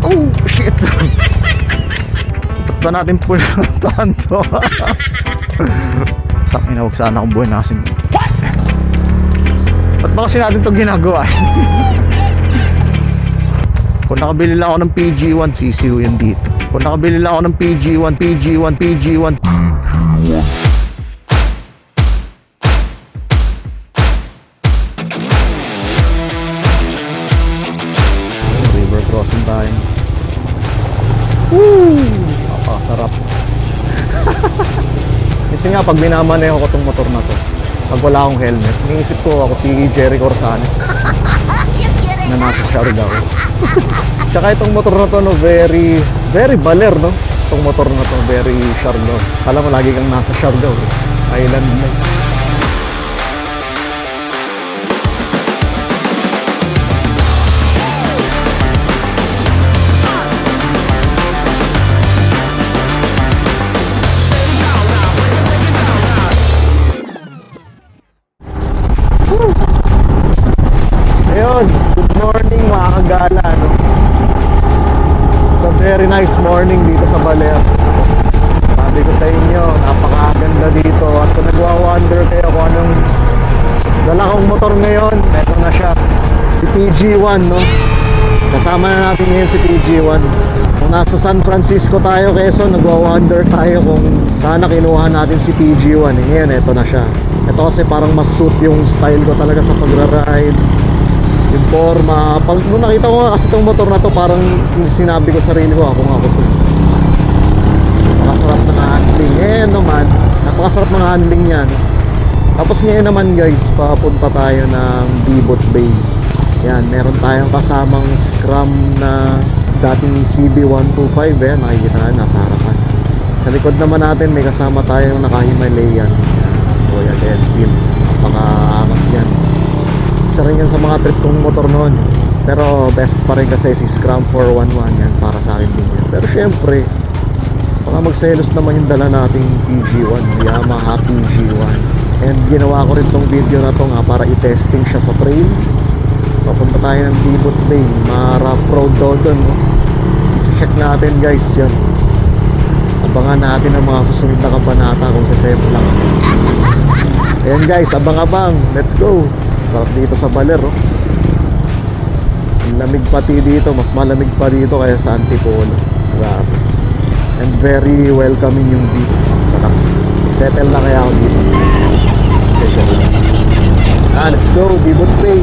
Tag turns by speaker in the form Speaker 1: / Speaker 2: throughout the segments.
Speaker 1: Oh, shit! Ito natin pulutan to. Takin na, huwag sana akong buwan nasin. Ba't ba kasi natin ito ginagawa? Kung nakabili lang ako ng PG1, sisiw yun dito. Kung nakabili lang ako ng PG1. River crossing tayo. Woo! Napakasarap. Kasi nga pag minamaneho ko tong motor na to, pag wala akong helmet, iniisip ko ako si Jerry Corsanes na nasa Siargao. Tsaka itong motor na to, no, very baler, no? Itong motor na to, very Siargao. Alam mo, lagi kang nasa Siargao, island life. Ayun, good morning mga kagala, no? It's a very nice morning dito sa Baler. Sabi ko sa inyo, napakaganda dito. At kung nagwa-wonder kayo kung anong dala kong motor ngayon, eto na siya, si PG1, no? Kasama na natin ngayon si PG1. Kung nasa San Francisco tayo, Quezon, nagwa-wonder tayo kung sana kinuha natin si PG1. Ngayon, eto na siya. Ito kasi parang mas suit yung style ko talaga sa pagra-ride, yung forma. Nung nakita ko kasi itong motor na to, parang sinabi ko sa sarili ko, ako to. Napakasarap ng handling. Naman, napakasarap ng handling yan. Tapos ngayon naman guys, papunta tayo ng Dibot Bay. Yan, meron tayong kasamang Scram na dating CB125. Nakikita na, nasa harapan. Sa likod naman natin, may kasama tayong naka-Himalayan. Royal Enfield. Napaka-angas yan. Isa rin yan sa mga trip kong motor noon. Pero best pa rin kasi si Scram 411 yan, para sa akin din yan. Pero syempre, baka magselos naman yung dala nating PG1, Yamaha PG1. And ginawa ko rin tong video na to nga para i-testing siya sa trail. Papunta tayo ng Dibot Bay, ma-rough road doon, no? Check natin guys yan. Abangan natin ang mga susunod na kabanata kung sasend lang. Ayan guys, abang-abang, let's go. Sarap dito sa Baler, oh. Lamig pati dito, mas malamig pa dito kaya sa Antipolo. Grabe. And very welcoming yung dito. Sarap. Settle na kaya ako dito. Let's go, Dibot Bay.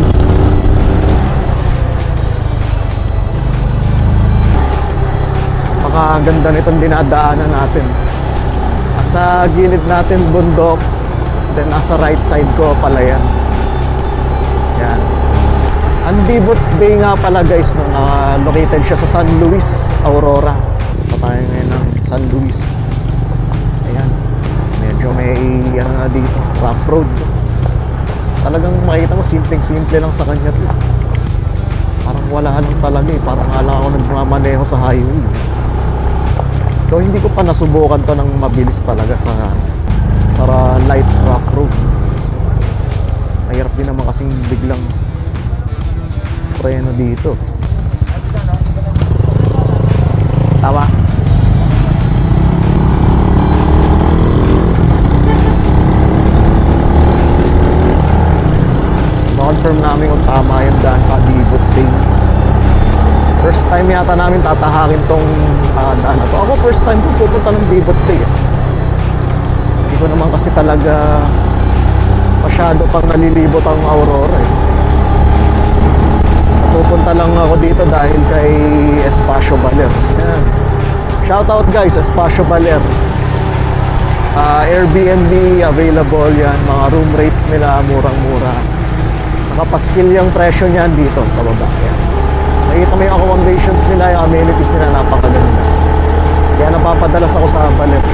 Speaker 1: Napakaganda nitong dinadaanan natin. Sa gilid natin bundok, then nasa right side ko pala yan. Yan. Ang Dibot Bay nga pala guys, no, located siya sa San Luis, Aurora. Pa tayo ngayon ng San Luis. Ayan. Medyo may ano na dito, rough road. Talagang makita mo, simpleng-simple lang sa kanya to. Parang wala lang talaga eh. Parang ala ako nagmamaneho sa highway. Though hindi ko pa nasubukan to ng mabilis talaga sa light rough road. Mahirap din naman kasing biglang preno dito. Tama. Na-confirm namin kung tama yung daan pa Dibot Bay. First time yata namin tatahakin tong daan na to. Ako first time ko pupunta ng Dibot Bay. Hindi ko naman kasi talaga masyado pang nalilibot ang Aurora eh. Pupunta lang ako dito dahil kay Espacio Baler. Yan. Shoutout guys, Espacio Baler. Airbnb available yan. Mga room rates nila murang-mura. Nakapaskil yung presyo niyan dito sa baba. Yan. Nakita mo yung accommodations nila, yung amenities nila, napakaganda. Kaya napapadalas ako sa Baler.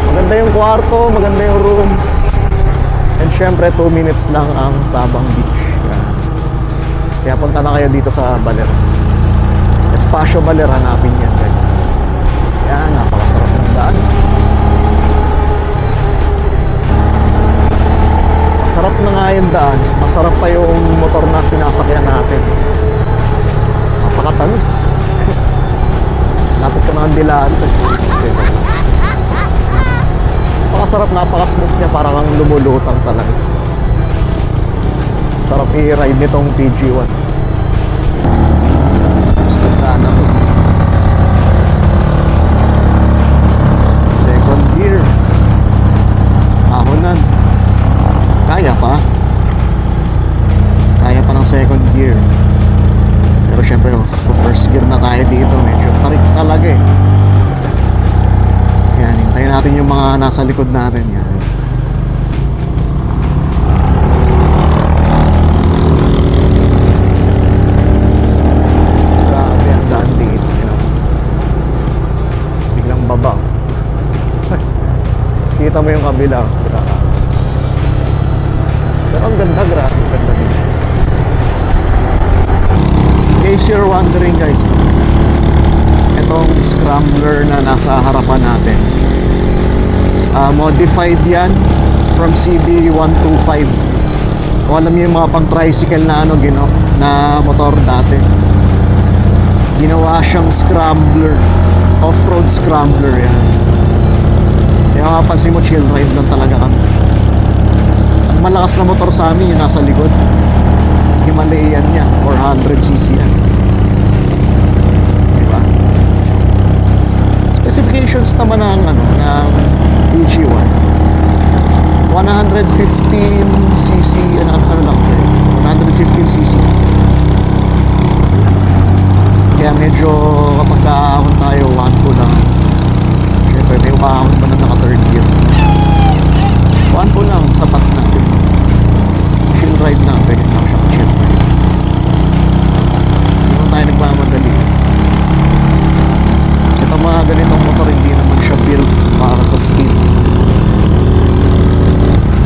Speaker 1: Maganda yung kwarto, maganda yung rooms. And syempre 2 minutes lang ang Sabang Beach. Yan. Kaya punta na kayo dito sa Baler. Espacio Baler, hanapin yan guys. Yan, napakasarap ng daan. Masarap na nga yung daan. Masarap pa yung motor na sinasakyan natin. Napakatamis. Ba't ka nakandilaan to? Okay. Napakasarap, napaka-smooth niya. Parang ang lumulutang talaga. Sarap i-ride nitong PG1. Ganda na to. Second gear. Ahonan. Kaya pa. Kaya pa ng second gear. Pero syempre first gear na tayo dito. Medyo tarik talaga eh. Yan, hintayin natin yung mga nasa likod natin. Yan. Grabe ang daan dito. Biglang baba. Mas kita mo yung kabila. Grabe. Pero ang ganda, grabe. Ang ganda dito. In case you're wondering guys, itong scrambler na nasa harapan natin, modified yan from CB125. Kung alam niyo yung mga pang tricycle na na motor dati, ginawa siyang scrambler, off-road scrambler yan. Kaya mapansin mo, chill ride lang talaga kami. Ang malakas na motor sa amin yung nasa likod, Himalayan niya, 400cc yan. Diba? Specifications naman ng PG1, 115cc, ano lang, 115cc. Kaya medyo kapag kaahon tayo, 1-2 lang. Siyempre may umaahon pa na naka third gear. 1-2 lang, sapat na. Chill ride na, ganyan lang siya, chill ride. Hindi naman tayo nagmamadali. Ito mga ganitong motor, hindi naman siya built para sa speed.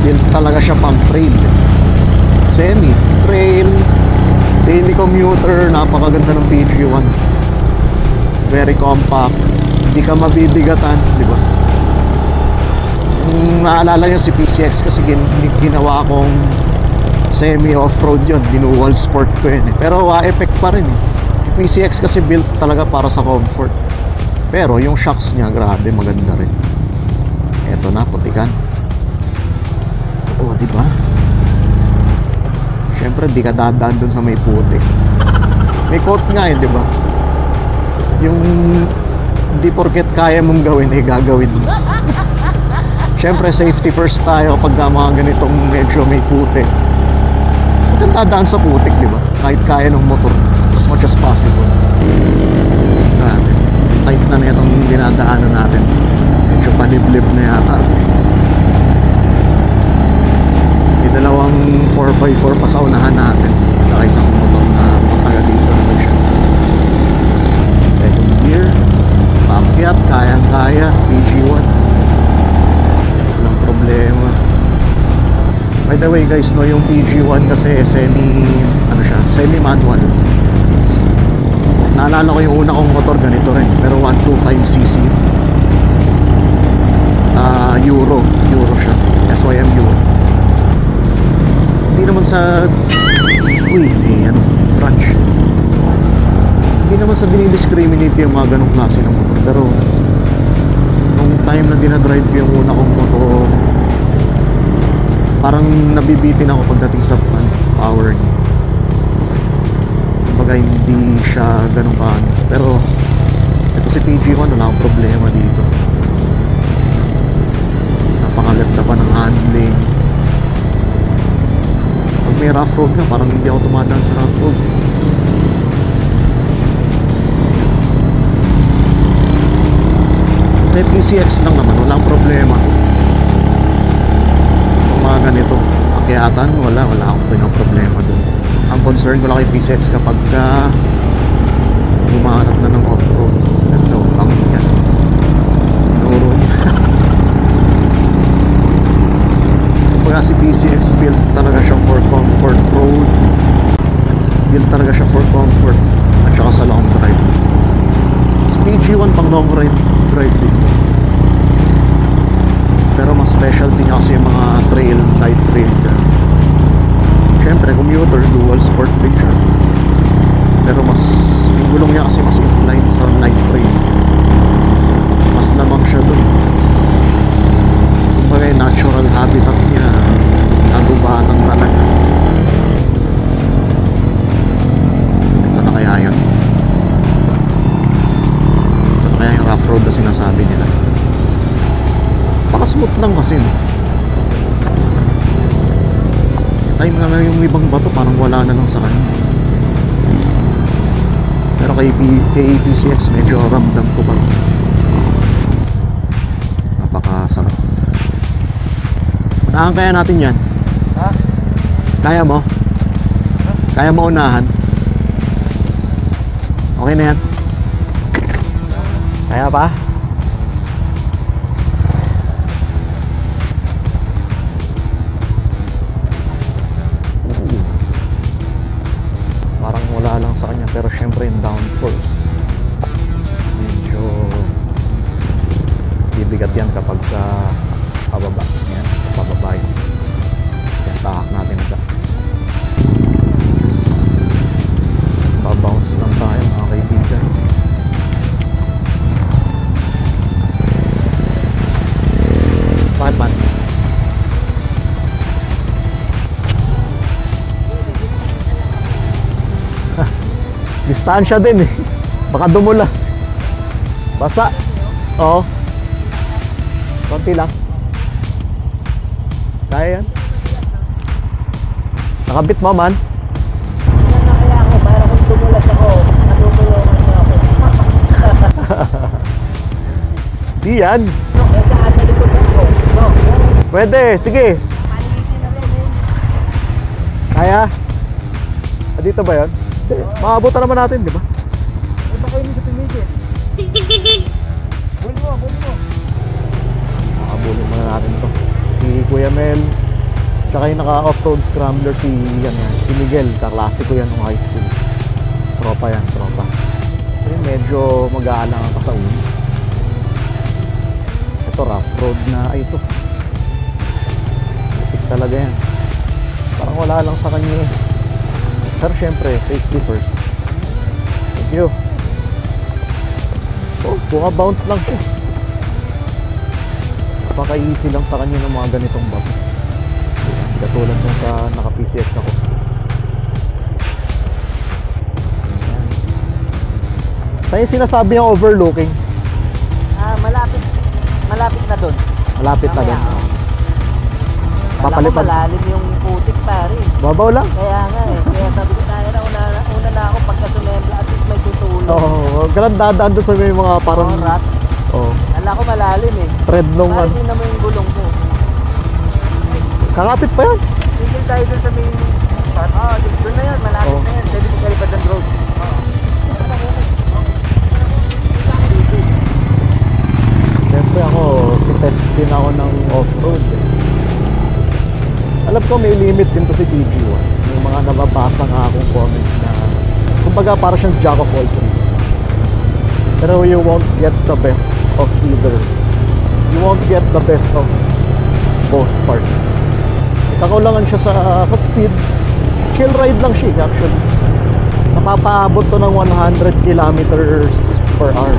Speaker 1: Built talaga siya pang trail. Semi, trail, daily commuter, napakaganda ng PG1. Very compact, hindi ka mabibigatan, di ba? Naalala nyo si PCX kasi ginawa akong semi off-road yun, dinual sport ko yun eh. Pero effect pa rin eh. Si PCX kasi built talaga para sa comfort. Pero yung shocks niya, grabe, maganda rin. Eto na, putikan. Oo, di ba? Siyempre, di ka dadaan dun sa may putik. May quote nga eh, di ba? Yung di porket kaya mong gawin, eh gagawin mo. Siyempre, safety first tayo kapag mga ganitong medyo may putik. Huwag kang dadaan sa putik, di ba? Kahit kaya ng motor, as much as possible. Grabe. Tight na itong dinadaanan natin. Medyo paniblib na yata. May dalawang 4x4 pa sa unahan natin. Saka isang motor na pataga dito naman siya. Second gear. Pakyat, kayang-kaya. PG1. Walang problema. By the way guys, no, yung PG1 kasi semi-manual. Naalala ko yung una kong motor ganito rin, pero 125cc. Euro siya. SYM Euro. Hindi naman sa branch. Hindi naman sa dinidiscriminate yung mga ganong klase ng motor, pero nung time na dinadrive ko yung una kong motor, parang nabibitin ako pagdating sa power niya. Kumbaga hindi siya ganun paano. Pero ito si PG1, wala akong problema dito. Napakaganda pa ng handling. Pag may rough road na, parang hindi ako tumadaan sa rough road. May PCX lang naman, wala akong problema. Mga ganito, akyatan, wala akong problema dun. Ang concern ko lang kay PCX kapag humahanap na ng off-road, ito, ang yan nuro niya. Kapag si PCX built talaga siya for comfort road, built talaga siya for comfort at saka sa long drive. Si PG1 pang long drive din. Pero mas specialty niya kasi yung mga trail, light trail ka. Siyempre, commuter, dual sport din siya. Pero mas, yung gulong niya kasi mas inclined sa light trail. off-road na sinasabi nila. Pakasmooth lang kasi, no? Time na yung ibang bato parang wala na lang sa kanya. Pero kay APCX medyo ramdam ko pa. Napakasarap. Unahan kaya natin yan?
Speaker 2: Ha?
Speaker 1: Kaya mo? Kaya mo unahan? Okay na yan? Kaya pa? Parang wala lang sa kanya, pero syempre yung downforce medyo bibigat yan kapag pababa. Yan, pababa yun. Yan, tahak natin ito. Pabounce lang tayo mga kaibigan. Bakit man? Distansya din eh. Baka dumulas. Basa. Oo. Konti lang. Kaya yan. Nakabit mo man.
Speaker 2: Kaya ako, para kung tumulas ako, natutulungan niyo ako.
Speaker 1: Di yan.
Speaker 2: Kaya sa likod ako. No.
Speaker 1: Pwede, sige.
Speaker 2: Maliitin na rin eh.
Speaker 1: Kaya? Dito ba yun? Maabutan naman natin, di ba?
Speaker 2: Eh, baka yun sa tumigil. Buli mo.
Speaker 1: Makabulong muna natin to. Si Kuya Mel, tsaka yung naka-off-road scrambler si Miguel. Kaklase ko yan nung high school. Tropa yan, tropa. Pero medyo mag-aalangan ka sa ulo. Ito, rough road na ito. Tipik talaga yan. Parang wala lang sa kanya eh. Pero syempre, safety first. Thank you. Oh, buka-bounce lang siya. Napaka-easy lang sa kanya ng mga ganitong bato. Katulad nung sa naka-PCX ako. Ayan. Saan yung sinasabi yung overlooking?
Speaker 2: Malapit na doon.
Speaker 1: Malapit na doon. Papalipad.
Speaker 2: Malalim yung putik pare.
Speaker 1: Babaw lang.
Speaker 2: Kaya nga eh. Kaya sabi ko tayo na una na ako pagka sumembla at least may tutulong.
Speaker 1: Oo, ganun dadaan doon sa may mga parang
Speaker 2: rat.
Speaker 1: Oo.
Speaker 2: Kala ko malalim eh.
Speaker 1: Thread nung
Speaker 2: Pare din naman yung gulong ko.
Speaker 1: Kakapit pa yan.
Speaker 2: Tigil tayo doon sa main spot. Doon na yan. Malapit
Speaker 1: Oo.
Speaker 2: na yan. Pwede mo kalipad ng road.
Speaker 1: Siyempre ako, si test din ako ng off-road eh. Alam ko may limit din to si TG1. May mga nababasa nga akong comments na kumbaga para siyang jack of all trades. Pero you won't get the best of either. You won't get the best of both parts. Kakulangan siya sa speed. Chill ride lang siya actually. Napapaabot to ng 100 kilometers per hour.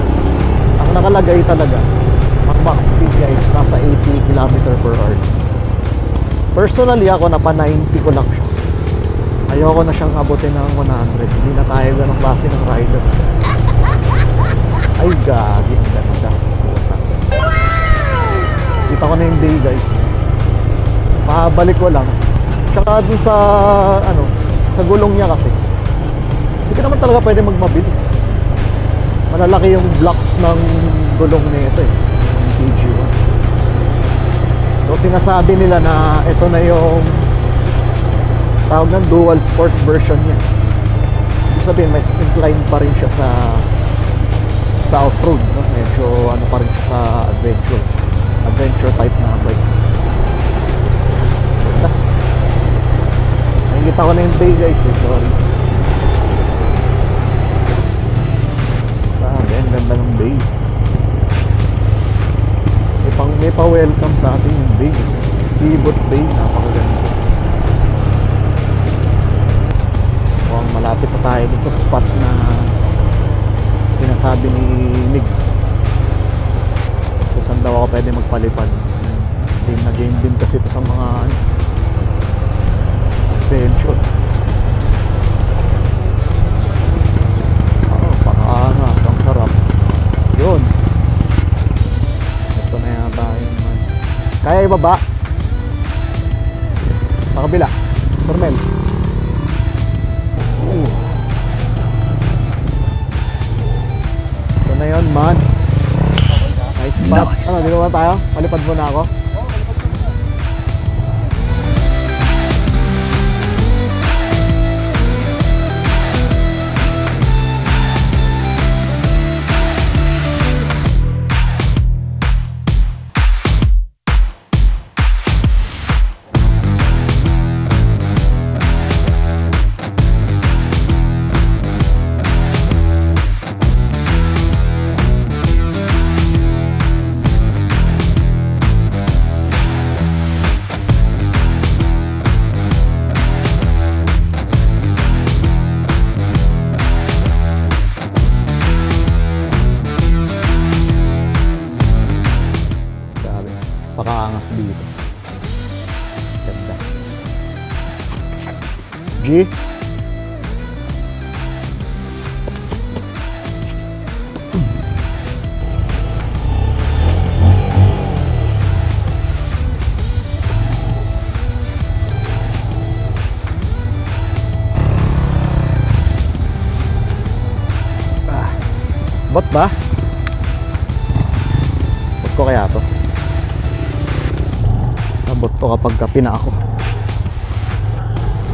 Speaker 1: Ang nakalagay talaga, ang max speed niya is nasa 80 kilometer per hour. Personally ako, napa 90 ko lang siya. Ayoko na siyang abutin ng 100. Hindi na tayo ganong klase ng rider. Ay gagi, ang ganda. Kita ko na yung day guys. Pabalik ko lang. Tsaka dun sa sa gulong niya kasi hindi ka naman talaga pwede magmabilis. Malalaki yung blocks ng gulong nito eh, yung TG1. So sinasabi nila na ito na yung tawag ng dual sport version niya. Ibig sabihin may incline pa rin siya sa off-road, no? Medyo pa rin siya sa adventure type na bike. Ganda. Nakikita ko na yung bay guys eh, sorry. Grabe, ang ganda ng bay. May pa-welcome sa atin yung bay. Pivot Bay, napakaganda. Mukhang malapit na tayo dun sa spot na sinasabi ni Migs kung saan daw ako pwede magpalipad. Game na game din kasi ito sa mga adventure. Pakaangas, ang sarap yun. baba. Sa kabila. Tormel. Ito na yun, man. Nice spot. Nice. Ano, dito ba tayo? Palipad muna ako. Pakaangas dito. Ganda. G. Bot ba? Bot ko kaya to? Nabot to kapag kapina ako.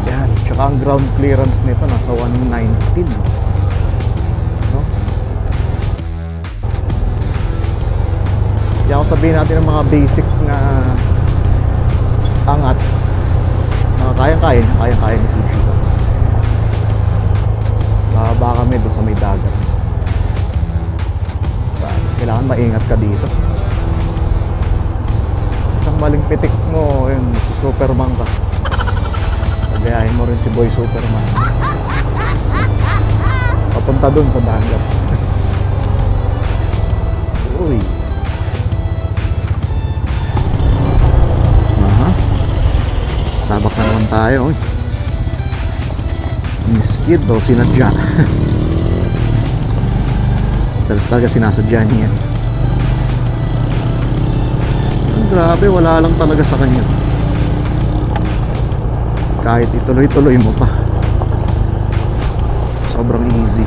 Speaker 1: Yan. Tsaka ang ground clearance nito nasa 119. No? Yan ako sabihin natin ng mga basic na angat. Kayang-kaya ni PG ko. Baba kami doon sa may dagat. Kailangan maingat ka dito. Isang maling pitik mo, yun, si Superman ka. Pagayahin mo rin si Boy Superman. Papunta dun sa dagat. Uy. Aha. Sabak na naman tayo. Miskid o sinadya. Talaga sinasadya niya. Grabe, wala lang talaga sa kanya. Kahit ituloy-tuloy mo pa. Sobrang easy.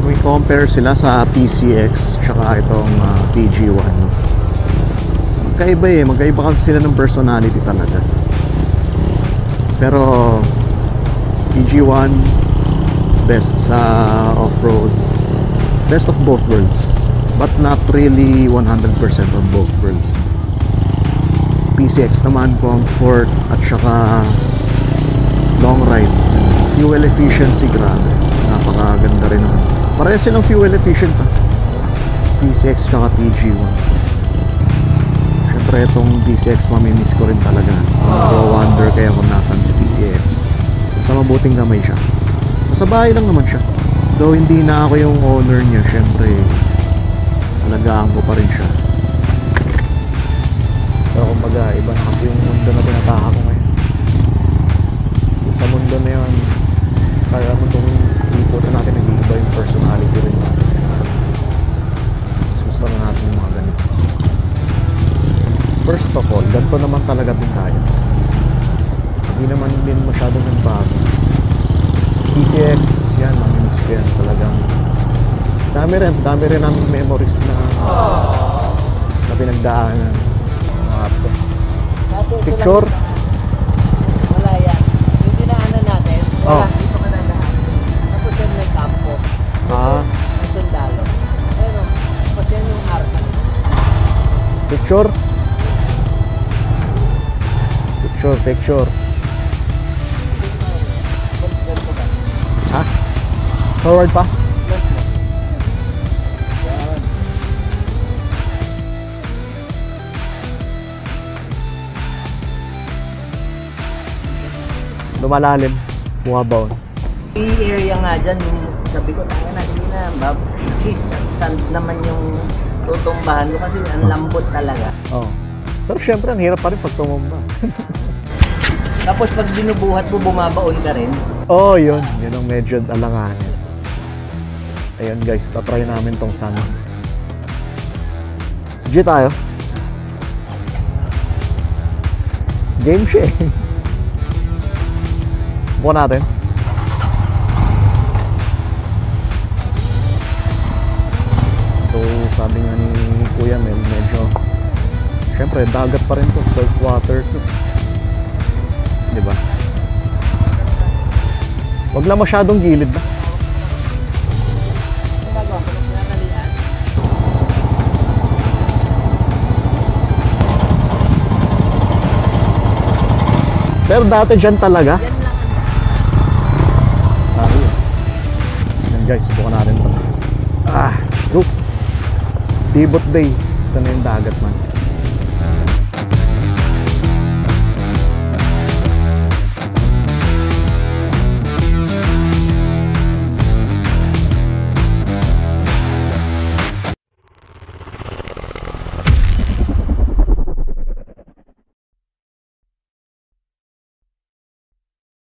Speaker 1: Kung i-compare sila sa PCX tsaka itong PG1, magkaiba magkaiba kasi sila ng personality talaga. Pero PG1 best sa off-road, best of both worlds, but not really 100% of both worlds. PCX naman comfort at saka long ride, fuel efficiency, grabe, napakaganda rin naman. Parehas silang fuel efficient PCX tsaka PG1. Syempre itong PCX mamimiss ko rin talaga. Wonder kaya kung nasan si PCX. Sa mabuting kamay siya. Sa bahay lang naman siya. Though hindi na ako yung owner niya, syempre alagaan ko pa rin siya. Pero kumbaga, iba na kasi yung mundo na tinataka ko ngayon. Yung sa mundo na yun, kaya mo itong iputan natin, nag-iiba yung personality rin natin. Mas gusto na natin yung mga ganito. First of all, ganito naman talaga din tayo. Hindi naman din masyadong nagbago. PCX, yan, mamimiss ko yan talagang. Dami rin ang memories na pinagdaanan. Picture?
Speaker 2: Wala yan. Yung dinaanan natin, wala, dito ka na lahat. Tapos yan may kampo. May sundalo. Ayun o, tapos yan yung arca.
Speaker 1: Picture? Picture. Ha? Forward pa? Lumalalim, bumabaon.
Speaker 2: Yung area nga dyan, yung sabi ko, tayo na, hindi na, Bob. At least, sand naman yung tutumbahan ko kasi ang lambot talaga.
Speaker 1: Oo. Pero syempre, ang hirap pa rin pag tumumba.
Speaker 2: Tapos pag binubuhat mo, bumabaon ka rin.
Speaker 1: Oo, yun. Yun ang medyo alanganin. Ayun guys, tatry namin tong sand. G tayo. Game siya eh. Buka natin. So, sabi nga ni Kuya Mel, medyo syempre, dagat pa rin to, salt water to. Diba? Wag lang masyadong gilid na.
Speaker 2: Ginagawa ko ng pinakalian.
Speaker 1: Pero dati dyan talaga.
Speaker 2: Yan lang ang
Speaker 1: Ayos. Yan guys, subukan natin to. Let's go. Dibot Bay. Ito na yung dagat man.